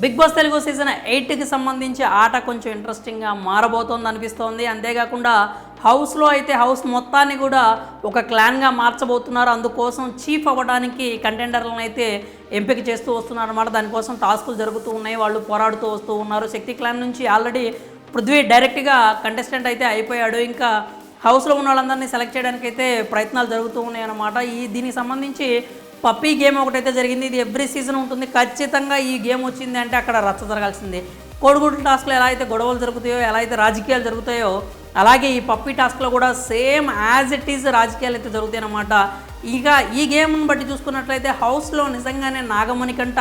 Big boss Telugu season 8కి సంబంధించి ఆట కొంచెం ఇంట్రెస్టింగ్గా మారబోతోంది అనిపిస్తోంది. అంతేకాకుండా హౌస్లో అయితే హౌస్ మొత్తాన్ని కూడా ఒక క్లాన్గా మార్చబోతున్నారు. అందుకోసం చీఫ్ అవ్వడానికి కంటెండర్లను అయితే ఎంపిక చేస్తూ వస్తున్నారు అన్నమాట. దానికోసం టాస్కులు జరుగుతూ ఉన్నాయి, వాళ్ళు పోరాడుతూ వస్తూ ఉన్నారు. శక్తి క్లాన్ నుంచి ఆల్రెడీ పృథ్వీ డైరెక్ట్గా కంటెస్టెంట్ అయితే అయిపోయాడు. ఇంకా హౌస్లో ఉన్న వాళ్ళందరినీ సెలెక్ట్ చేయడానికి అయితే ప్రయత్నాలు జరుగుతూ ఉన్నాయి అన్నమాట. దీనికి సంబంధించి పప్పీ గేమ్ ఒకటైతే జరిగింది. ఇది ఎవ్రీ సీజన్ ఉంటుంది. ఖచ్చితంగా ఈ గేమ్ వచ్చింది అంటే అక్కడ రచ్చ జరగాల్సిందే. కోడిగుడ్ల టాస్క్లో ఎలా అయితే గొడవలు జరుగుతాయో, ఎలా అయితే రాజకీయాలు జరుగుతాయో, అలాగే ఈ పప్పీ టాస్క్లో కూడా సేమ్ యాజ్ ఇట్ ఈజ్ రాజకీయాలు అయితే జరుగుతాయి అన్నమాట. ఇక ఈ గేమ్ని బట్టి చూసుకున్నట్లయితే హౌస్లో నిజంగానే నాగమణికంట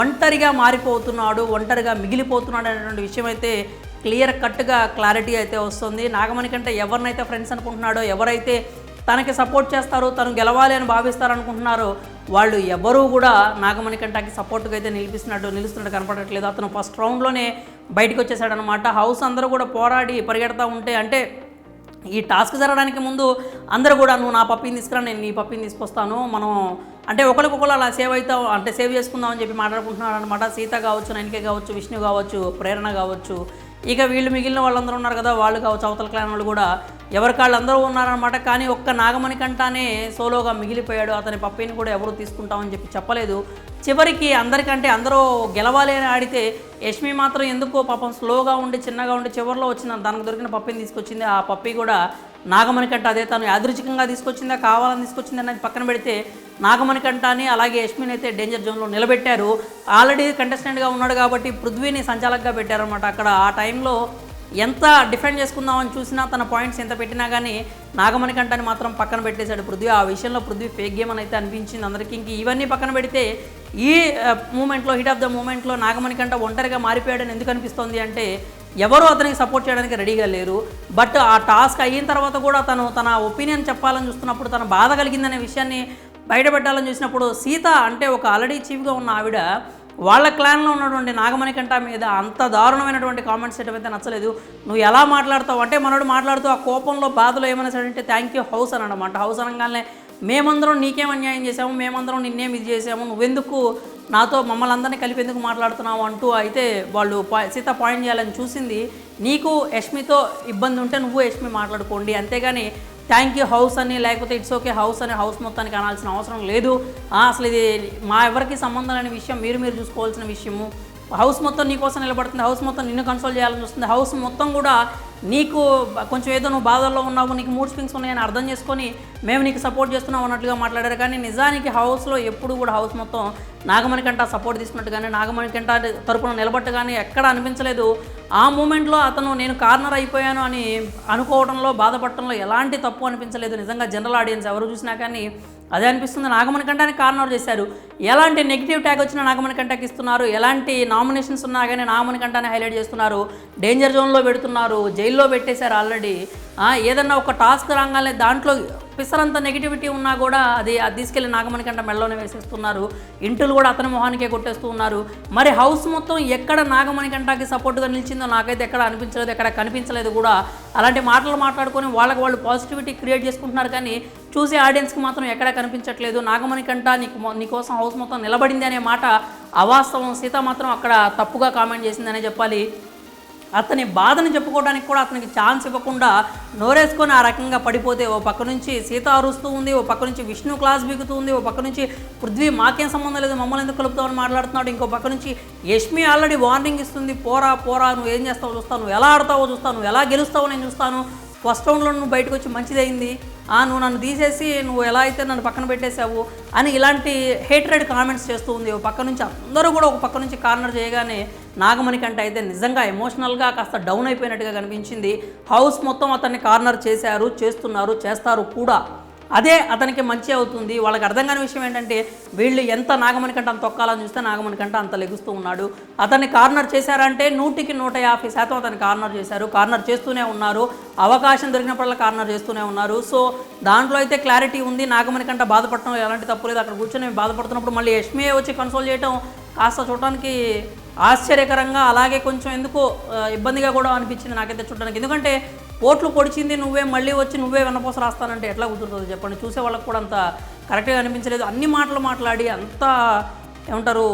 ఒంటరిగా మారిపోతున్నాడు, ఒంటరిగా మిగిలిపోతున్నాడు అనేటువంటి విషయం అయితే క్లియర్ కట్గా క్లారిటీ అయితే వస్తుంది. నాగమణికంట ఎవరినైతే ఫ్రెండ్స్ అనుకుంటున్నాడో, ఎవరైతే తనకి సపోర్ట్ చేస్తారు, తను గెలవాలి అని భావిస్తారు అనుకుంటున్నారో వాళ్ళు ఎవరూ కూడా నాగమణికంటకి సపోర్ట్గా అయితే నిలుస్తున్నట్టు కనపడట్లేదు. అతను ఫస్ట్ రౌండ్లోనే బయటకు వచ్చేసాడనమాట. హౌస్ అందరూ కూడా పోరాడి పరిగెడతా ఉంటే, అంటే ఈ టాస్క్ జరగడానికి ముందు అందరూ కూడా నువ్వు నా పప్పిని తీసుకురా, నేను నీ పప్పిని తీసుకొస్తాను, మనం అంటే ఒకరికొకరు అలా సేవ్ చేసుకుందామని చెప్పి మాట్లాడుకుంటున్నారు అనమాట. సీత కావచ్చు, నైనిక కావచ్చు, విష్ణు కావచ్చు, ప్రేరణ కావచ్చు, ఇక వీళ్ళు మిగిలిన వాళ్ళందరూ ఉన్నారు కదా, వాళ్ళు కావచ్చు, అవతల క్లాన్ వాళ్ళు కూడా ఎవరికాళ్ళు అందరూ ఉన్నారనమాట. కానీ ఒక్క నాగమణికంటనే సోలోగా మిగిలిపోయాడు. అతని పప్పిని కూడా ఎవరు తీసుకుంటామని చెప్పి చెప్పలేదు. చివరికి అందరికంటే అందరూ గెలవాలి అని ఆడితే యష్మి మాత్రం ఎందుకో పాపం స్లోగా ఉండి చిన్నగా ఉండి చివరిలో వచ్చిన దానికి దొరికిన పప్పిని తీసుకొచ్చింది. ఆ పప్పి కూడా నాగమణికంట అదే తను యాదృచ్ఛికంగా తీసుకొచ్చిందా కావాలని తీసుకొచ్చింది అనేది పక్కన పెడితే నాగమణికంటని అలాగే యష్మిని అయితే డేంజర్ జోన్లో నిలబెట్టారు. ఆల్రెడీ కంటెస్టెంట్గా ఉన్నాడు కాబట్టి పృథ్వీని సంచాలకుగా పెట్టారనమాట. అక్కడ ఆ టైంలో ఎంత డిఫెండ్ చేసుకుందామని చూసినా తన పాయింట్స్ ఎంత పెట్టినా కానీ నాగమణికంటని మాత్రం పక్కన పెట్టేశాడు పృథ్వీ. ఆ విషయంలో పృథ్వీ ఫేక్ గేమ్ అని అయితే అనిపించింది అందరికీ. ఇంక ఇవన్నీ పక్కన పెడితే ఈ మూమెంట్లో హీట్ ఆఫ్ ద మూమెంట్లో నాగమణికంట ఒంటరిగా మారిపోయాడని ఎందుకు అనిపిస్తోంది అంటే ఎవరు అతనికి సపోర్ట్ చేయడానికి రెడీగా లేరు. బట్ ఆ టాస్క్ అయిన తర్వాత కూడా తన ఒపీనియన్ చెప్పాలని చూస్తున్నప్పుడు, తన బాధ కలిగిందనే విషయాన్ని బయటపెట్టాలని చూసినప్పుడు సీత అంటే ఒక ఆల్రెడీ చీఫ్గా ఉన్న ఆవిడ వాళ్ళ క్లాన్లో ఉన్నటువంటి నాగమణికంట మీద అంత దారుణమైనటువంటి కామెంట్స్ చేయడం అయితే నచ్చలేదు. నువ్వు ఎలా మాట్లాడతావు అంటే మనోడు మాట్లాడుతూ ఆ కోపంలో బాధలో ఏమైనా సరే థ్యాంక్ యూ హౌస్ అని అనమాట. హౌస్ అనగానే మేమందరం నీకేం అన్యాయం చేసాము, మేమందరం నిన్నేం ఇది చేసాము, నువ్వెందుకు నాతో మమ్మల్ని అందరినీ కలిపి ఎందుకు మాట్లాడుతున్నావు అంటూ అయితే వాళ్ళు సీత పాయింట్ చేయాలని చూసింది. నీకు యష్మితో ఇబ్బంది ఉంటే నువ్వు యష్మి మాట్లాడుకోండి, అంతేగాని థ్యాంక్ యూ హౌస్ అని లేకపోతే ఇట్స్ ఓకే హౌస్ అని హౌస్ మొత్తానికి అనాల్సిన అవసరం లేదు. అసలు ఇది మా ఎవరికి సంబంధం లేని విషయం, మీరు చూసుకోవాల్సిన విషయము. హౌస్ మొత్తం నీకోసం నిలబడుతుంది, హౌస్ మొత్తం నిన్ను కన్సోల్ చేయాలని చూస్తుంది, హౌస్ మొత్తం కూడా నీకు కొంచెం ఏదో నువ్వు బాధల్లో ఉన్నావు, నీకు మూడ్ స్వింగ్స్ ఉన్నాయని అర్థం చేసుకొని మేము నీకు సపోర్ట్ చేస్తున్నాం అన్నట్లుగా మాట్లాడారు. కానీ నిజానికి హౌస్లో ఎప్పుడు కూడా హౌస్ మొత్తం నాగమణికంట సపోర్ట్ తీసుకున్నట్టుగానే నాగమణికంట తరపున నిలబట్టగానే ఎక్కడ అనిపించలేదు. ఆ మూమెంట్లో అతను నేను కార్నర్ అయిపోయాను అని అనుకోవడంలో బాధపడటంలో ఎలాంటి తప్పు అనిపించలేదు. నిజంగా జనరల్ ఆడియన్స్ ఎవరు చూసినా కానీ అదే అనిపిస్తుంది. నాగమణికంటని కార్నర్ చేశారు. ఎలాంటి నెగిటివ్ ట్యాగ్ వచ్చినా నాగమణికంటకి ఇస్తున్నారు, ఎలాంటి నామినేషన్స్ ఉన్నా కానీ నాగమణికంటని హైలైట్ చేస్తున్నారు, డేంజర్ జోన్లో పెడుతున్నారు, జైల్లో పెట్టేశారు ఆల్రెడీ. ఏదన్నా ఒక టాస్క్ రాగానే దాంట్లో పిసరంత నెగిటివిటీ ఉన్నా కూడా అది తీసుకెళ్లి నాగమణికంట మెడలోనే వేసేస్తున్నారు. ఇంటులు కూడా అతని మొహానికే కొట్టేస్తూ ఉన్నారు. మరి హౌస్ మొత్తం ఎక్కడ నాగమణికంటకి సపోర్ట్గా నిలిచిందో నాకైతే ఎక్కడ అనిపించలేదు, ఎక్కడ కనిపించలేదు కూడా. అలాంటి మాటలు మాట్లాడుకొని వాళ్ళకి వాళ్ళు పాజిటివిటీ క్రియేట్ చేసుకుంటున్నారు కానీ చూసే ఆడియన్స్కి మాత్రం ఎక్కడ కనిపించట్లేదు. నాగమణికంట నీకోసం హౌస్ మొత్తం నిలబడింది అనే మాట అవాస్తవం. సీత మాత్రం అక్కడ తప్పుగా కామెంట్ చేసిందనే చెప్పాలి. అతని బాధను చెప్పుకోవడానికి కూడా అతనికి ఛాన్స్ ఇవ్వకుండా నోరేసుకొని ఆ రకంగా పడిపోతే ఓ పక్క నుంచి సీత అరుస్తూ ఉంది, ఓ పక్క నుంచి విష్ణు క్లాస్ బిగుతూ ఉంది, ఓ పక్క నుంచి పృథ్వీ మాకేం సంబంధం లేదు మమ్మల్ని ఎందుకు కలుపుతామని మాట్లాడుతున్నాడు, ఇంకో పక్క నుంచి యష్మి ఆల్రెడీ వార్నింగ్ ఇస్తుంది, పోరా నువ్వు ఏం చేస్తావో చూస్తాను, నువ్వు ఎలా ఆడతావో చూస్తాను, నువ్వు ఎలా గెలుస్తావో నేను చూస్తాను, ఫస్ట్ రౌండ్లో నువ్వు బయటకు వచ్చి మంచిదైంది, నువ్వు నన్ను తీసేసి నువ్వు ఎలా అయితే నన్ను పక్కన పెట్టేశావు అని ఇలాంటి హేట్రెడ్ కామెంట్స్ చేస్తూ ఉంది. ఒక పక్క నుంచి అందరూ కూడా ఒక పక్క నుంచి కార్నర్ చేయగానే నాగమణికంట అయితే నిజంగా ఎమోషనల్గా కాస్త డౌన్ అయిపోయినట్టుగా కనిపించింది. హౌస్ మొత్తం అతన్ని కార్నర్ చేస్తారు కూడా. అదే అతనికి మంచి అవుతుంది. వాళ్ళకి అర్థం కాని విషయం ఏంటంటే వీళ్ళు ఎంత నాగమణికంట అంత తొక్కాలని చూస్తే నాగమణికంట అంత లెగుస్తూ ఉన్నాడు. అతన్ని కార్నర్ చేశారంటే 100కి 150% అతన్ని కార్నర్ చేశారు, కార్నర్ చేస్తూనే ఉన్నారు, అవకాశం దొరికినప్పుడల్లా కార్నర్ చేస్తూనే ఉన్నారు. సో దాంట్లో అయితే క్లారిటీ ఉంది. నాగమణికంట బాధపడటం ఎలాంటి తప్పు లేదు. అక్కడ కూర్చొని బాధపడుతున్నప్పుడు మళ్ళీ యష్మి వచ్చి కన్సోల్ చేయడం కాస్త చూడటానికి ఆశ్చర్యకరంగా అలాగే కొంచెం ఎందుకో ఇబ్బందిగా కూడా అనిపించింది నాకైతే చూడడానికి. ఎందుకంటే ఓట్లు పొడిచింది నువ్వే, మళ్ళీ వచ్చి నువ్వే వెన్నపోస రాస్తానంటే ఎట్లా కుదురుతుంది చెప్పండి. చూసే వాళ్ళకి కూడా అంత కరెక్ట్గా అనిపించలేదు. అన్ని మాటలు మాట్లాడి అంత ఏమంటారు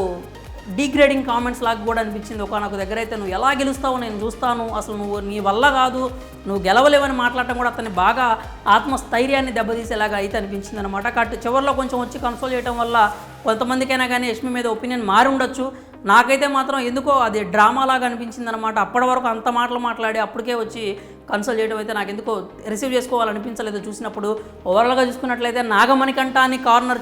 డీగ్రేడింగ్ కామెంట్స్ లాగా కూడా అనిపించింది. ఒకనొక దగ్గర అయితే నువ్వు ఎలా గెలుస్తావో నేను చూస్తాను, అసలు నువ్వు నీ వల్ల కాదు, నువ్వు గెలవలేవని మాట్లాడటం కూడా అతన్ని బాగా ఆత్మస్థైర్యాన్ని దెబ్బతీసేలాగా అయితే అనిపించింది అనమాట. కాబట్టి చివరిలో కొంచెం వచ్చి కన్సోల్ చేయడం వల్ల కొంతమందికైనా కానీ యష్మి మీద ఒపీనియన్ మారి ఉండొచ్చు. నాకైతే మాత్రం ఎందుకో అది డ్రామా లాగా అనిపించింది అనమాట. అప్పటి వరకు అంత మాటలు మాట్లాడి అప్పటికే వచ్చి కన్సల్ట్ చేయడం అయితే నాకు ఎందుకో రిసీవ్ చేసుకోవాలనిపించలేదు చూసినప్పుడు. ఓవరాల్గా చూసుకున్నట్లయితే నాగమణికంఠాన్ని కార్నర్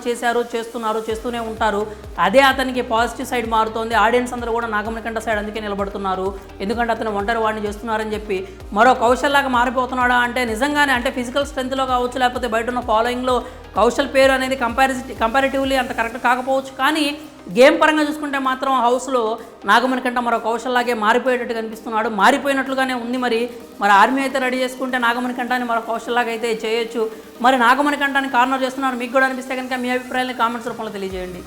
చేస్తూనే ఉంటారు. అదే అతనికి పాజిటివ్ సైడ్ మారుతోంది. ఆడియన్స్ అందరూ కూడా నాగమణికంఠ సైడ్ అందుకే నిలబడుతున్నారు, ఎందుకంటే అతను ఒంటరి వాడిని చేస్తున్నారని చెప్పి. మరో కౌశల్లాగా మారిపోతున్నాడా అంటే నిజంగానే, అంటే ఫిజికల్ స్ట్రెంత్లో కావచ్చు, లేకపోతే బయట ఉన్న ఫాలోయింగ్లో కౌశల్ పేరు అనేది కంపారిటివ్లీ అంత కరెక్ట్ కాకపోవచ్చు, కానీ గేమ్ పరంగా చూసుకుంటే మాత్రం హౌస్లో నాగమణికంఠ మరో కౌశల్లాగే మారిపోయేటట్టు కనిపిస్తున్నాడు. మారిపోయినట్లుగానే ఉంది. మరి ఆర్మీ అయితే రెడీ చేసుకుంటే నాగమణికంఠాన్ని మరో కౌశల్లాగా అయితే చేయొచ్చు. మరి నాగమణికంఠాన్ని కార్నర్ చేస్తున్నారు, మీకు కూడా అనిపిస్తే కనుక మీ అభిప్రాయాన్ని కామెంట్స్ రూపంలో తెలియజేయండి.